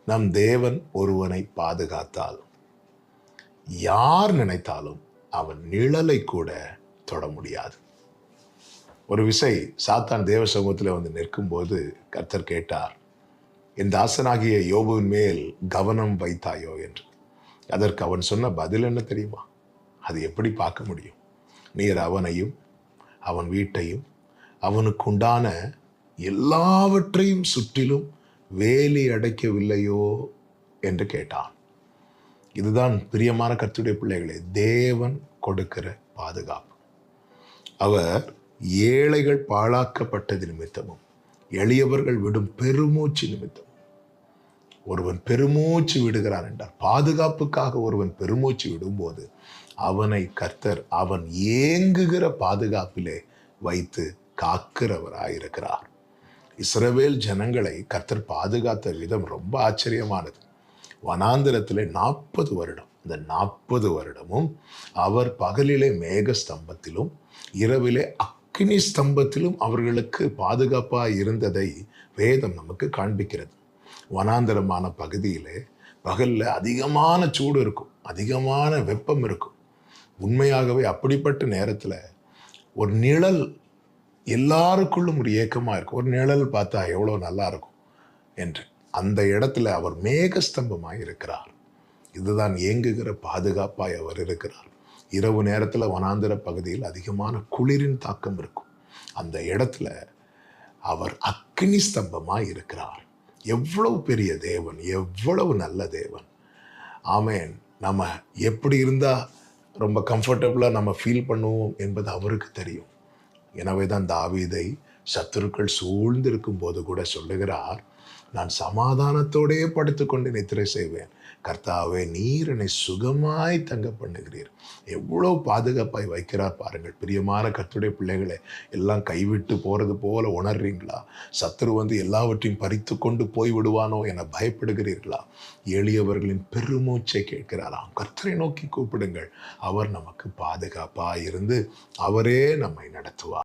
நம் தேவன் ஒருவனை பாதுகாத்தால் யார் நினைத்தாலும் அவன் நிழலை கூட தொட முடியாது. ஒரு விசை சாத்தான் தேவ சமூகத்தில் வந்து நிற்கும்போது கர்த்தர் கேட்டார், என் தாசனாகிய யோபுவின் மேல் கவனம் வைத்தாயோ என்று. அதற்கு அவன் சொன்ன பதில் என்ன தெரியுமா? அது எப்படி பார்க்க முடியும்? நீர் அவனையும் அவன் வீட்டையும் அவனுக்குண்டான எல்லாவற்றையும் சுற்றிலும் வேலி அடைக்கவில்லையோ என்று கேட்டான். இதுதான் பிரியமான கர்த்தருடைய பிள்ளைகளே, தேவன் கொடுக்கிற பாதுகாப்பு. அவர் ஏழைகள் பாழாக்கப்பட்டது நிமித்தமும் எளியவர்கள் விடும் பெருமூச்சு நிமித்தம் ஒருவன் பெருமூச்சு விடுகிறான் என்றார். பாதுகாப்புக்காக ஒருவன் பெருமூச்சு விடும்போது அவனை கர்த்தர் அவன் ஏங்குகிற பாதுகாப்பிலே வைத்து காக்கிறவராயிருக்கிறார். இஸ்ரவேல் ஜனங்களை கர்த்தர் பாதுகாத்த விதம் ரொம்ப ஆச்சரியமானது. வனாந்திரத்திலே 40 வருடம், இந்த 40 வருடமும் அவர் பகலிலே மேக ஸ்தம்பத்திலும் இரவிலே அக்கினி ஸ்தம்பத்திலும் அவர்களுக்கு பாதுகாப்பாக இருந்ததை வேதம் நமக்கு காண்பிக்கிறது. வனாந்திரமான பகுதியிலே பகல்ல அதிகமான சூடு இருக்கும், அதிகமான வெப்பம் இருக்கும். உண்மையாகவே அப்படிப்பட்ட நேரத்தில் ஒரு நிழல் எல்லாருக்குள்ளும் ஒரு ஏக்கமாக இருக்கும். ஒரு நிழல் பார்த்தா எவ்வளோ நல்லா இருக்கும் என்று அந்த இடத்துல அவர் மேகஸ்தம்பமாய் இருக்கிறார். இதுதான் ஏங்குகிற பாதுகாப்பாய் அவர் இருக்கிறார். இரவு நேரத்தில் வனாந்திர பகுதியில் அதிகமான குளிரின் தாக்கம் இருக்கும். அந்த இடத்துல அவர் அக்னி ஸ்தம்பமாய் இருக்கிறார். எவ்வளவு பெரிய தேவன், எவ்வளவு நல்ல தேவன். ஆமேன். நம்ம எப்படி இருந்தால் ரொம்ப கம்ஃபர்டபுளாக நம்ம ஃபீல் பண்ணுவோம் என்பது அவருக்கு தெரியும். எனவே தான் தாவீதை சத்துருக்கள் சூழ்ந்திருக்கும் போது கூட சொல்லுகிறார், நான் சமாதானத்தோடே படுத்துக்கொண்டு நித்திரை செய்வேன். கர்த்தாவே, நீர் என்னை சுகமாய் தங்க பண்ணுகிறீர். எவ்வளோ பாதுகாப்பாய் வைக்கிறார் பாருங்கள். பிரியமான கர்த்தருடைய பிள்ளைகளை, எல்லாம் கைவிட்டு போகிறது போல உணர்றீங்களா? சத்துரு வந்து எல்லாவற்றையும் பறித்து கொண்டு போய் விடுவானோ என பயப்படுகிறீர்களா? எளியவர்களின் பெருமூச்சை கேட்கிறாராம். கர்த்தரை நோக்கி கூப்பிடுங்கள். அவர் நமக்கு பாதுகாப்பாய் இருந்து அவரே நம்மை நடத்துவார்.